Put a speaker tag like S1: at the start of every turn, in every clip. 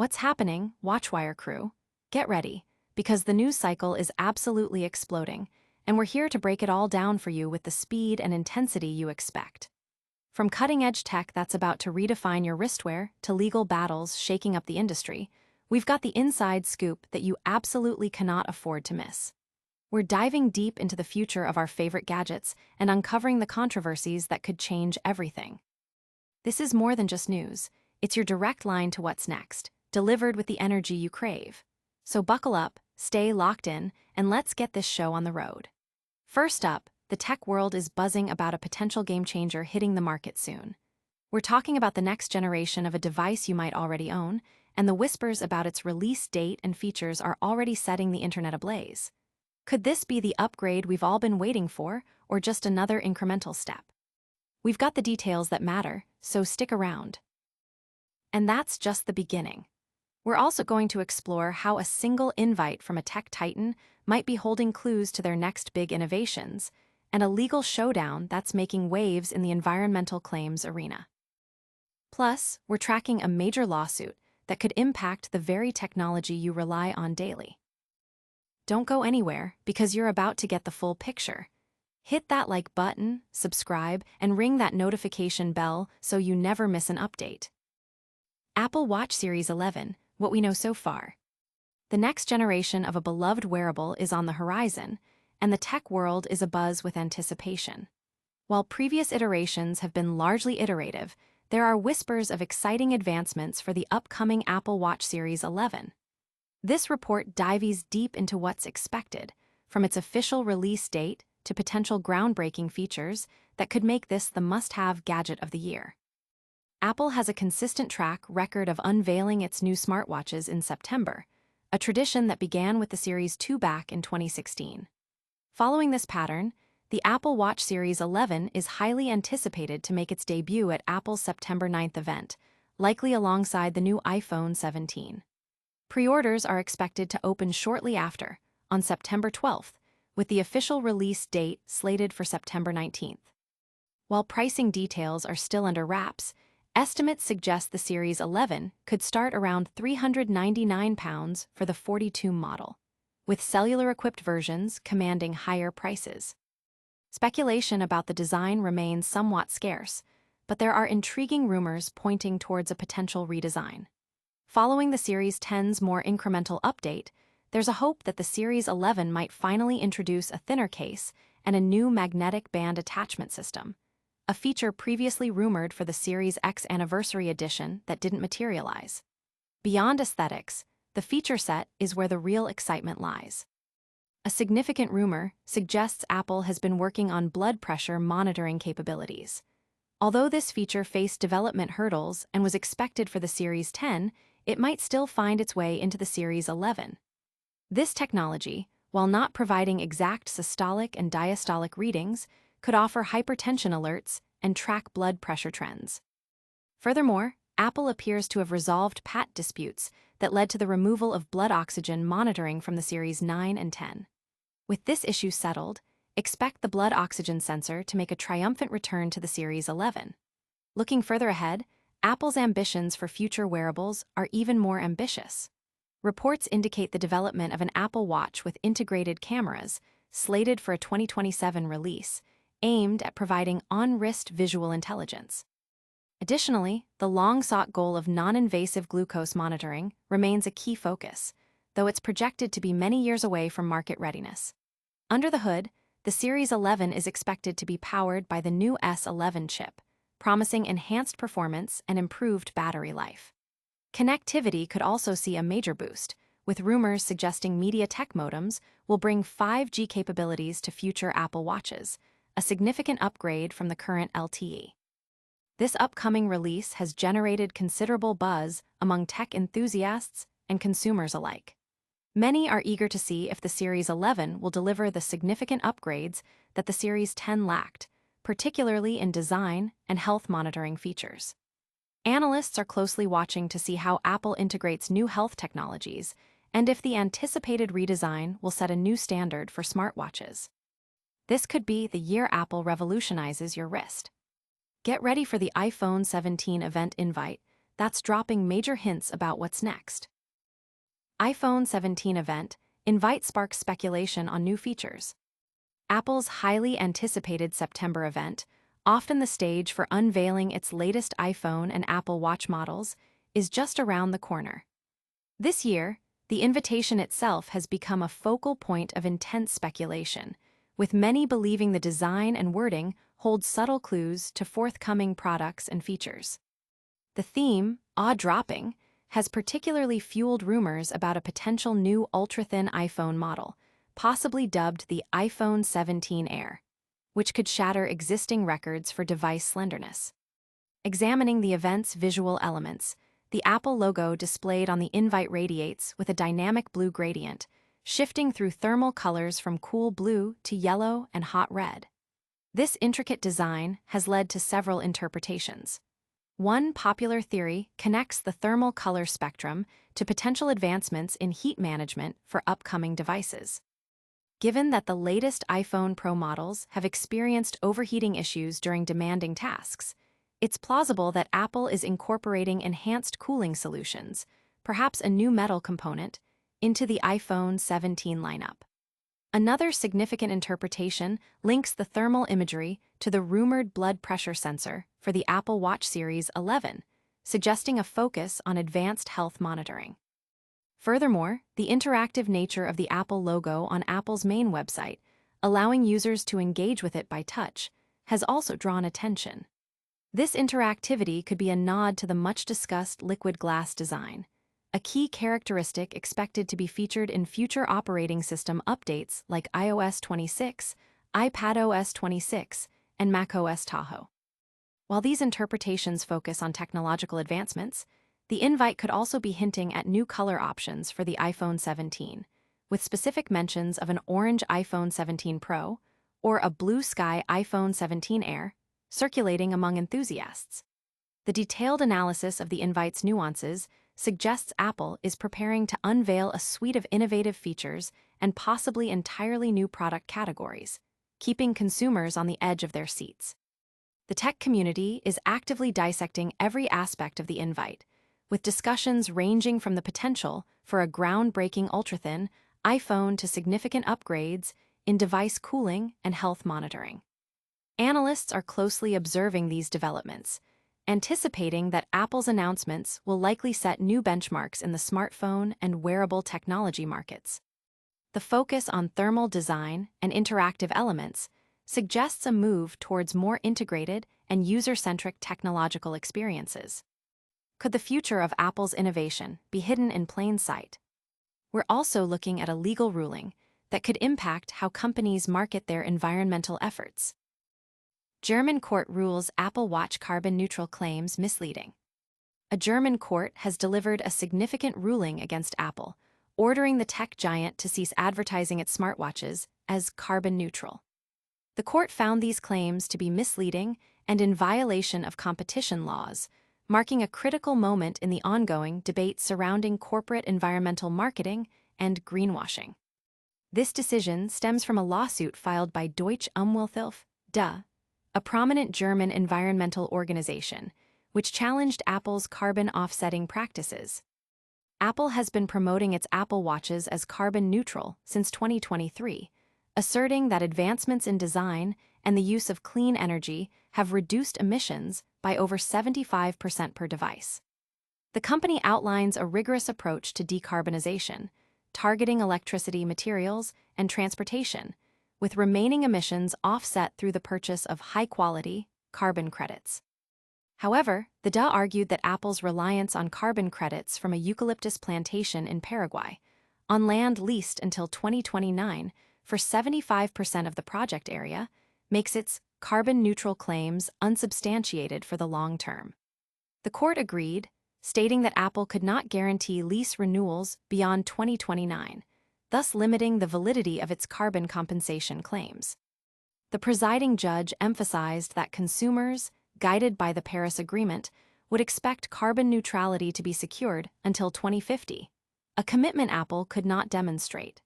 S1: What's happening, WatchWire crew? Get ready, because the news cycle is absolutely exploding, and we're here to break it all down for you with the speed and intensity you expect. From cutting-edge tech that's about to redefine your wristwear to legal battles shaking up the industry, we've got the inside scoop that you absolutely cannot afford to miss. We're diving deep into the future of our favorite gadgets and uncovering the controversies that could change everything. This is more than just news. It's your direct line to what's next, delivered with the energy you crave. So buckle up, stay locked in, and let's get this show on the road. First up, the tech world is buzzing about a potential game-changer hitting the market soon. We're talking about the next generation of a device you might already own, and the whispers about its release date and features are already setting the internet ablaze. Could this be the upgrade we've all been waiting for, or just another incremental step? We've got the details that matter, so stick around. And that's just the beginning. We're also going to explore how a single invite from a tech titan might be holding clues to their next big innovations, and a legal showdown that's making waves in the environmental claims arena. Plus, we're tracking a major lawsuit that could impact the very technology you rely on daily. Don't go anywhere, because you're about to get the full picture. Hit that like button, subscribe, and ring that notification bell so you never miss an update. Apple Watch Series 11, what we know so far. The next generation of a beloved wearable is on the horizon, and the tech world is abuzz with anticipation. While previous iterations have been largely iterative, there are whispers of exciting advancements for the upcoming Apple Watch Series 11. This report dives deep into what's expected, from its official release date to potential groundbreaking features that could make this the must-have gadget of the year. Apple has a consistent track record of unveiling its new smartwatches in September, a tradition that began with the Series 2 back in 2016. Following this pattern, the Apple Watch Series 11 is highly anticipated to make its debut at Apple's September 9th event, likely alongside the new iPhone 17. Pre-orders are expected to open shortly after, on September 12th, with the official release date slated for September 19th. While pricing details are still under wraps, estimates suggest the Series 11 could start around £399 for the 42 model, with cellular-equipped versions commanding higher prices. Speculation about the design remains somewhat scarce, but there are intriguing rumors pointing towards a potential redesign. Following the Series 10's more incremental update, there's a hope that the Series 11 might finally introduce a thinner case and a new magnetic band attachment system, a feature previously rumored for the Series X Anniversary Edition that didn't materialize. Beyond aesthetics, the feature set is where the real excitement lies. A significant rumor suggests Apple has been working on blood pressure monitoring capabilities. Although this feature faced development hurdles and was expected for the Series 10, it might still find its way into the Series 11. This technology, while not providing exact systolic and diastolic readings, could offer hypertension alerts and track blood pressure trends. Furthermore, Apple appears to have resolved patent disputes that led to the removal of blood oxygen monitoring from the Series 9 and 10. With this issue settled, expect the blood oxygen sensor to make a triumphant return to the Series 11. Looking further ahead, Apple's ambitions for future wearables are even more ambitious. Reports indicate the development of an Apple Watch with integrated cameras, slated for a 2027 release, aimed at providing on-wrist visual intelligence. Additionally, the long-sought goal of non-invasive glucose monitoring remains a key focus, though it's projected to be many years away from market readiness. Under the hood, the Series 11 is expected to be powered by the new S11 chip, promising enhanced performance and improved battery life. Connectivity could also see a major boost, with rumors suggesting MediaTek modems will bring 5G capabilities to future Apple Watches, a significant upgrade from the current LTE. This upcoming release has generated considerable buzz among tech enthusiasts and consumers alike. Many are eager to see if the Series 11 will deliver the significant upgrades that the Series 10 lacked, particularly in design and health monitoring features. Analysts are closely watching to see how Apple integrates new health technologies and if the anticipated redesign will set a new standard for smartwatches. This could be the year Apple revolutionizes your wrist. Get ready for the iPhone 17 event invite that's dropping major hints about what's next. iPhone 17 event invites sparks speculation on new features. Apple's highly anticipated September event, often the stage for unveiling its latest iPhone and Apple Watch models, is just around the corner. This year, the invitation itself has become a focal point of intense speculation, with many believing the design and wording hold subtle clues to forthcoming products and features. The theme, awe-dropping, has particularly fueled rumors about a potential new ultra-thin iPhone model, possibly dubbed the iPhone 17 Air, which could shatter existing records for device slenderness. Examining the event's visual elements, the Apple logo displayed on the invite radiates with a dynamic blue gradient, shifting through thermal colors from cool blue to yellow and hot red. This intricate design has led to several interpretations. One popular theory connects the thermal color spectrum to potential advancements in heat management for upcoming devices. Given that the latest iPhone Pro models have experienced overheating issues during demanding tasks, it's plausible that Apple is incorporating enhanced cooling solutions, perhaps a new metal component, into the iPhone 17 lineup. Another significant interpretation links the thermal imagery to the rumored blood pressure sensor for the Apple Watch Series 11, suggesting a focus on advanced health monitoring. Furthermore, the interactive nature of the Apple logo on Apple's main website, allowing users to engage with it by touch, has also drawn attention. This interactivity could be a nod to the much-discussed liquid glass design, a key characteristic expected to be featured in future operating system updates like iOS 26, iPadOS 26, and macOS Tahoe. While these interpretations focus on technological advancements, the invite could also be hinting at new color options for the iPhone 17, with specific mentions of an orange iPhone 17 Pro or a blue sky iPhone 17 Air circulating among enthusiasts. The detailed analysis of the invite's nuances suggests Apple is preparing to unveil a suite of innovative features and possibly entirely new product categories, keeping consumers on the edge of their seats. The tech community is actively dissecting every aspect of the invite, with discussions ranging from the potential for a groundbreaking ultra-thin iPhone to significant upgrades in device cooling and health monitoring. Analysts are closely observing these developments, anticipating that Apple's announcements will likely set new benchmarks in the smartphone and wearable technology markets. The focus on thermal design and interactive elements suggests a move towards more integrated and user-centric technological experiences. Could the future of Apple's innovation be hidden in plain sight? We're also looking at a legal ruling that could impact how companies market their environmental efforts. German court rules Apple Watch carbon-neutral claims misleading. A German court has delivered a significant ruling against Apple, ordering the tech giant to cease advertising its smartwatches as carbon-neutral. The court found these claims to be misleading and in violation of competition laws, marking a critical moment in the ongoing debate surrounding corporate environmental marketing and greenwashing. This decision stems from a lawsuit filed by Deutsche Umwelthilfe, DA, a prominent German environmental organization, which challenged Apple's carbon offsetting practices. Apple has been promoting its Apple Watches as carbon neutral since 2023, asserting that advancements in design and the use of clean energy have reduced emissions by over 75% per device. The company outlines a rigorous approach to decarbonization, targeting electricity materials and transportation, with remaining emissions offset through the purchase of high-quality carbon credits. However, the DA argued that Apple's reliance on carbon credits from a eucalyptus plantation in Paraguay, on land leased until 2029 for 75% of the project area, makes its carbon-neutral claims unsubstantiated for the long term. The court agreed, stating that Apple could not guarantee lease renewals beyond 2029, thus limiting the validity of its carbon compensation claims. The presiding judge emphasized that consumers, guided by the Paris Agreement, would expect carbon neutrality to be secured until 2050, a commitment Apple could not demonstrate.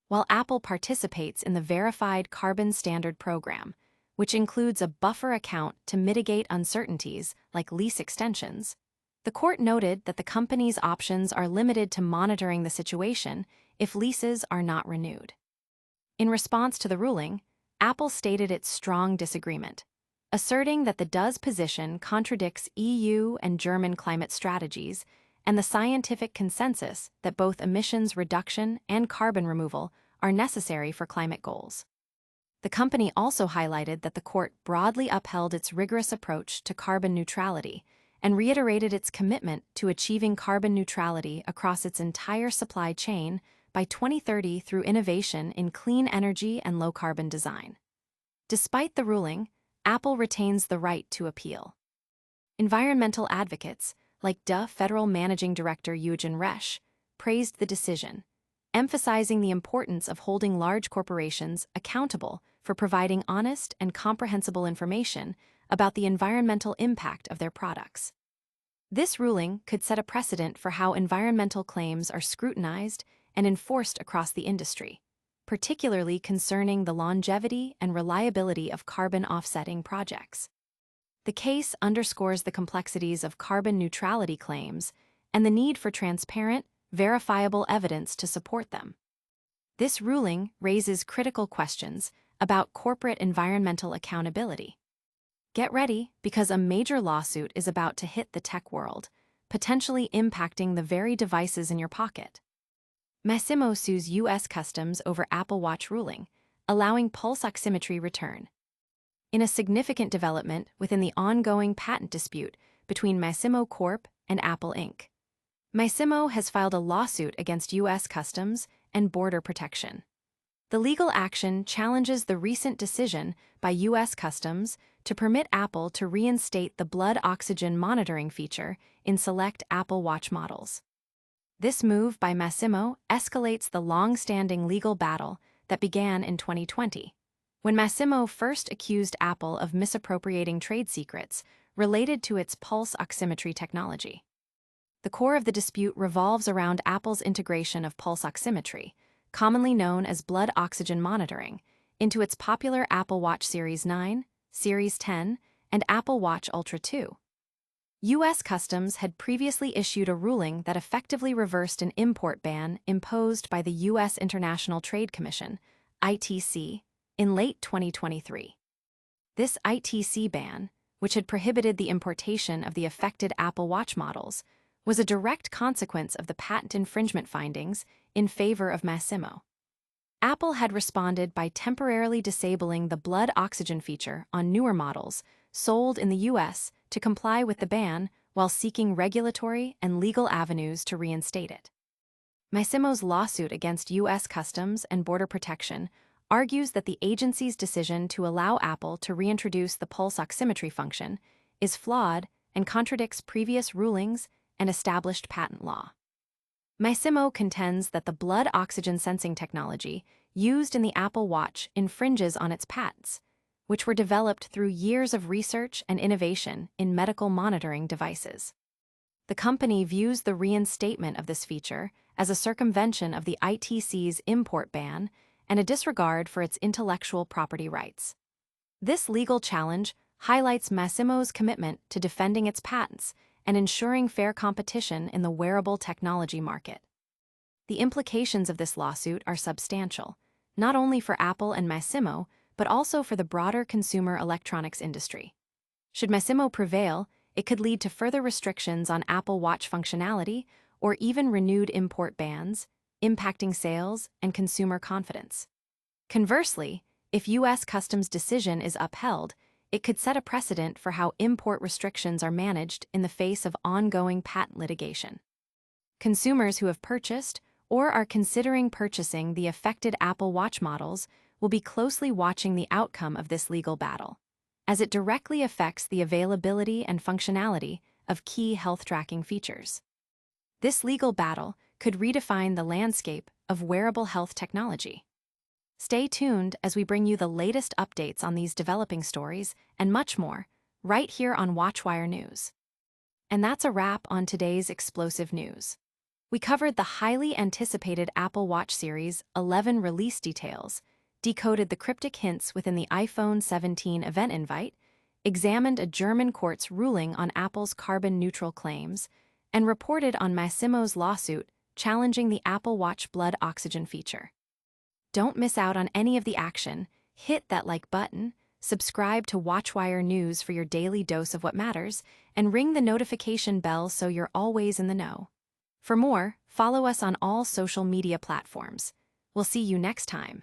S1: While Apple participates in the Verified Carbon Standard program, which includes a buffer account to mitigate uncertainties like lease extensions, The court noted that the company's options are limited to monitoring the situation if leases are not renewed. In response to the ruling, Apple stated its strong disagreement, asserting that the does position contradicts EU and German climate strategies and the scientific consensus that both emissions reduction and carbon removal are necessary for climate goals. The company also highlighted that the court broadly upheld its rigorous approach to carbon neutrality and reiterated its commitment to achieving carbon neutrality across its entire supply chain by 2030 through innovation in clean energy and low-carbon design. Despite the ruling, Apple retains the right to appeal. Environmental advocates, like Federal Managing Director Eugen Resch, praised the decision, emphasizing the importance of holding large corporations accountable for providing honest and comprehensible information about the environmental impact of their products. This ruling could set a precedent for how environmental claims are scrutinized and enforced across the industry, particularly concerning the longevity and reliability of carbon offsetting projects. The case underscores the complexities of carbon neutrality claims and the need for transparent, verifiable evidence to support them. This ruling raises critical questions about corporate environmental accountability. Get ready, because a major lawsuit is about to hit the tech world, potentially impacting the very devices in your pocket. Masimo sues U.S. Customs over Apple Watch ruling, allowing pulse oximetry return. In a significant development within the ongoing patent dispute between Masimo Corp. And Apple Inc., Masimo has filed a lawsuit against U.S. Customs and Border Protection. The legal action challenges the recent decision by U.S. Customs to permit Apple to reinstate the blood oxygen monitoring feature in select Apple Watch models. This move by Masimo escalates the long-standing legal battle that began in 2020, when Masimo first accused Apple of misappropriating trade secrets related to its pulse oximetry technology. The core of the dispute revolves around Apple's integration of pulse oximetry, commonly known as blood oxygen monitoring, into its popular Apple Watch Series 9, Series 10, and Apple Watch Ultra 2. U.S. Customs had previously issued a ruling that effectively reversed an import ban imposed by the U.S. International Trade Commission, ITC, in late 2023. This ITC ban, which had prohibited the importation of the affected Apple Watch models, was a direct consequence of the patent infringement findings in favor of Masimo. Apple had responded by temporarily disabling the blood oxygen feature on newer models sold in the U.S. to comply with the ban while seeking regulatory and legal avenues to reinstate it. Masimo's lawsuit against U.S. Customs and Border Protection argues that the agency's decision to allow Apple to reintroduce the pulse oximetry function is flawed and contradicts previous rulings and established patent law. Masimo contends that the blood oxygen sensing technology used in the Apple Watch infringes on its patents, which were developed through years of research and innovation in medical monitoring devices. The company views the reinstatement of this feature as a circumvention of the ITC's import ban and a disregard for its intellectual property rights. This legal challenge highlights Masimo's commitment to defending its patents and ensuring fair competition in the wearable technology market. The implications of this lawsuit are substantial, not only for Apple and Masimo, but also for the broader consumer electronics industry. Should Masimo prevail, it could lead to further restrictions on Apple Watch functionality or even renewed import bans, impacting sales and consumer confidence. Conversely, if U.S. Customs' decision is upheld, it could set a precedent for how import restrictions are managed in the face of ongoing patent litigation. Consumers who have purchased or are considering purchasing the affected Apple Watch models will be closely watching the outcome of this legal battle, as it directly affects the availability and functionality of key health tracking features. This legal battle could redefine the landscape of wearable health technology. Stay tuned as we bring you the latest updates on these developing stories and much more, right here on WatchWire News. And that's a wrap on today's explosive news. We covered the highly anticipated Apple Watch Series 11 release details, decoded the cryptic hints within the iPhone 17 event invite, examined a German court's ruling on Apple's carbon-neutral claims, and reported on Masimo's lawsuit challenging the Apple Watch blood oxygen feature. Don't miss out on any of the action. Hit that like button, subscribe to WatchWire News for your daily dose of what matters, and ring the notification bell so you're always in the know. For more, follow us on all social media platforms. We'll see you next time.